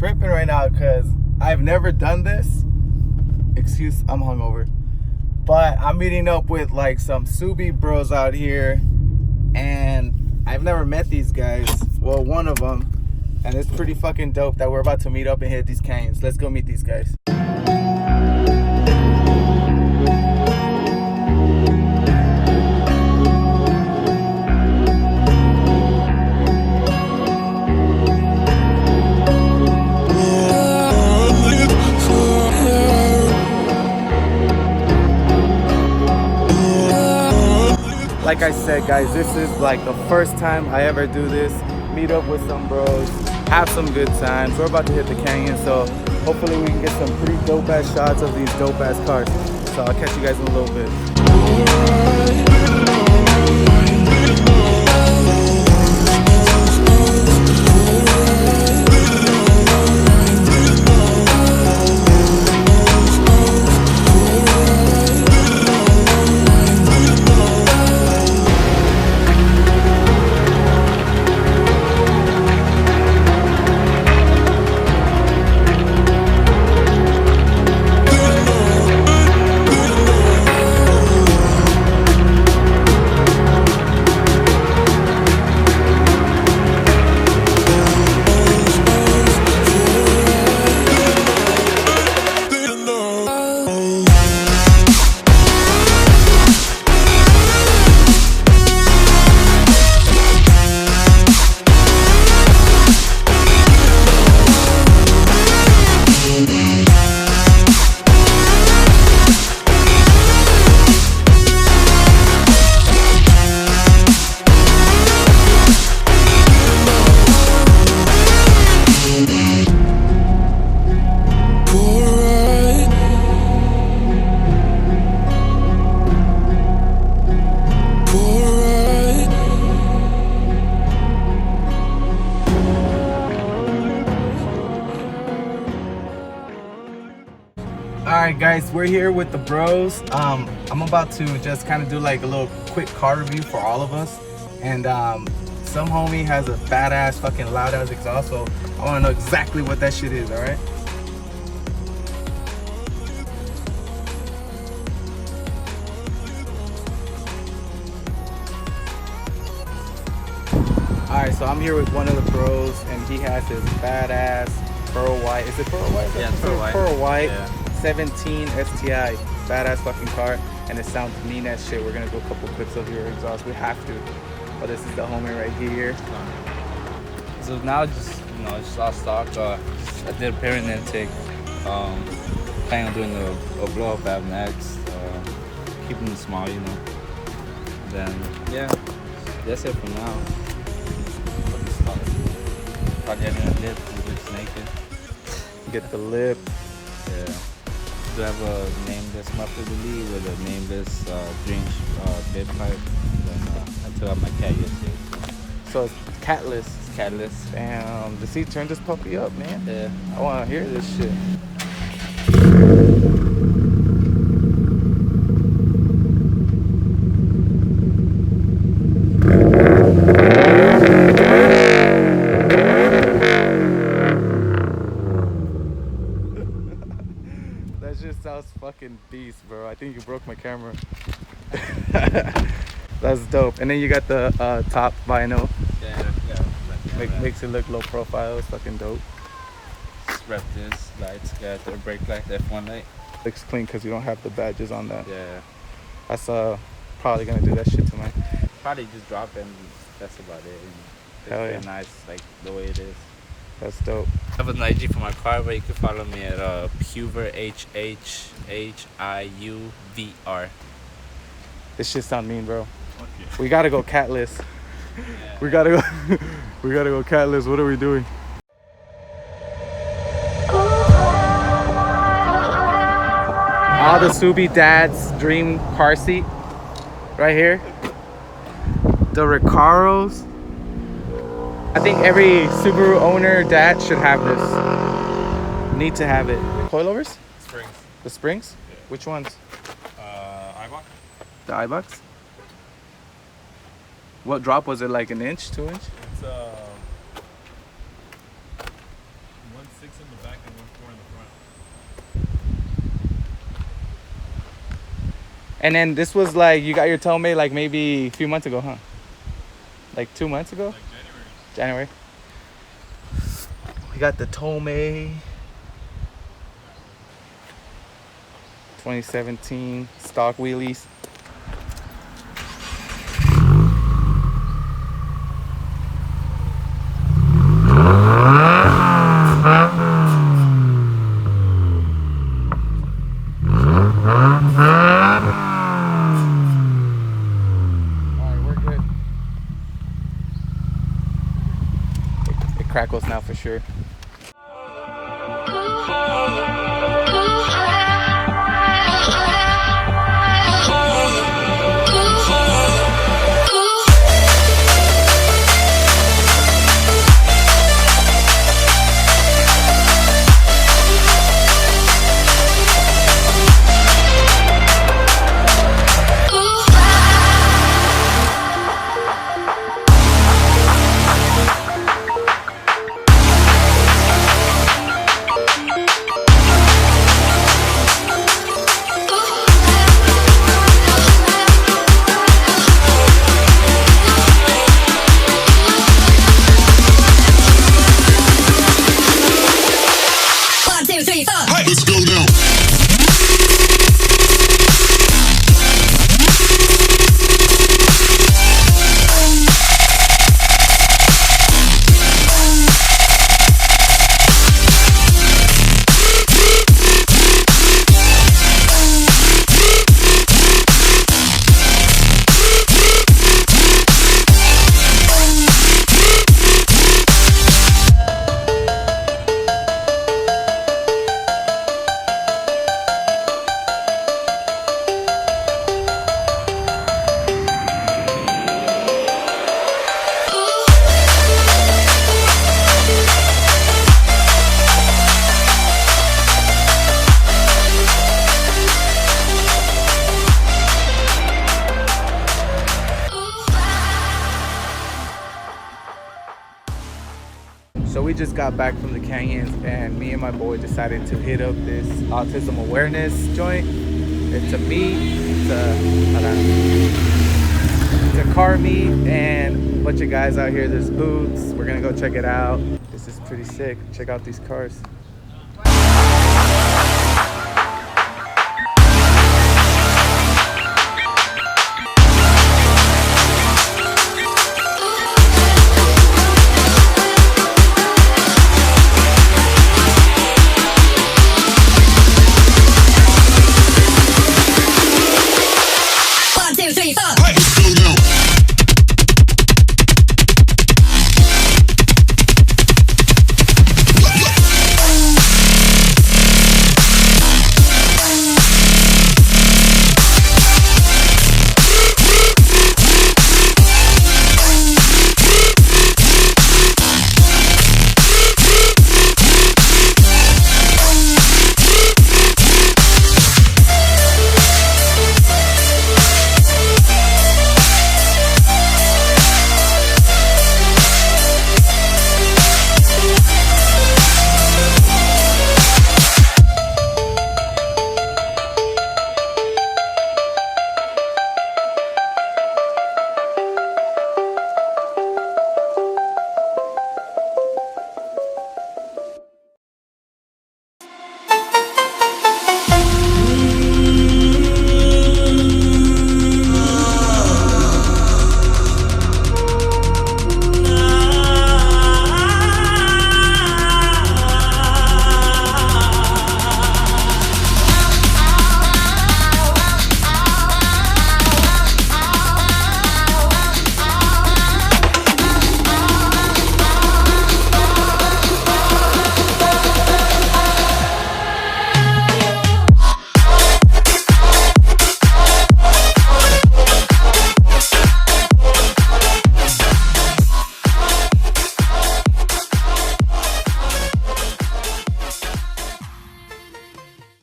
tripping right now because I've never done this. Excuse, I'm hungover. But I'm meeting up with like some Subi bros out here, and I've never met these guys. Well, one of them, and it's pretty fucking dope that we're about to meet up and hit these canyons. Let's go meet these guys. Like I said, guys, this is like the first time I ever do this. Meet up with some bros, have some good times. We're about to hit the canyon, so hopefully we can get some pretty dope ass shots of these dope ass cars. So I'll catch you guys in a little bit. Alright guys, we're here with the bros. I'm about to just kind of do like a little quick car review for all of us. And some homie has a badass fucking loud ass exhaust, so I want to know exactly what that shit is, alright? Alright, so I'm here with one of the bros, and he has his badass pearl white. Is it pearl white? Yeah, it's pearl white. Pearl white. Yeah. 17 STI, badass fucking car, and it sounds mean as shit. We're gonna do a couple clips of your exhaust. We have to. But this is the homie right here. So now just all stock. I did a parent intake. Planning on doing a blow up app next. Keeping it small, Then yeah, that's it for now. Probably having a lip, just naked. Get the lip. Yeah. Do have a nameless muffler to lead with a nameless green bib pipe. Then I took out my cat yesterday. So it's catless. It's catless. Damn, the seat turned this puppy up, man. Yeah. I want to hear this shit. That just sounds fucking beast, bro. I think you broke my camera. That's dope. And then you got the top vinyl. Yeah. Makes it look low profile. It's fucking dope. Just rep this. Lights, got the brake light, F1 light. Looks clean because you don't have the badges on that. Yeah. That's probably gonna do that shit to mine. Probably just drop it and that's about it. It's Hell very yeah. nice, like the way it is. That's dope. I have an IG for my car, but you can follow me at Huver, HHHIUVR. This shit sound mean, bro. Okay. We gotta go catless. Yeah. We gotta go. We gotta go catless. What are we doing? All the Subi dad's dream car seat, right here. The Recaros. I think every Subaru owner dad should have this. Need to have it. Coilovers? Springs. The springs? Yeah. Which ones? iBox. The iBox? What drop was it? Like an inch, 2 inch? It's 6 in the back and 1 4 in the front. And then this was like, you got your Tomei like maybe a few months ago, huh? Like 2 months ago? Like January. January. We got the Tomei 2017 stock wheelies. Crackles now for sure. Let's go now. So we just got back from the canyons and me and my boy decided to hit up this autism awareness joint. It's a meet, it's a car meet and a bunch of guys out here. There's booths. We're gonna go check it out. This is pretty sick. Check out these cars.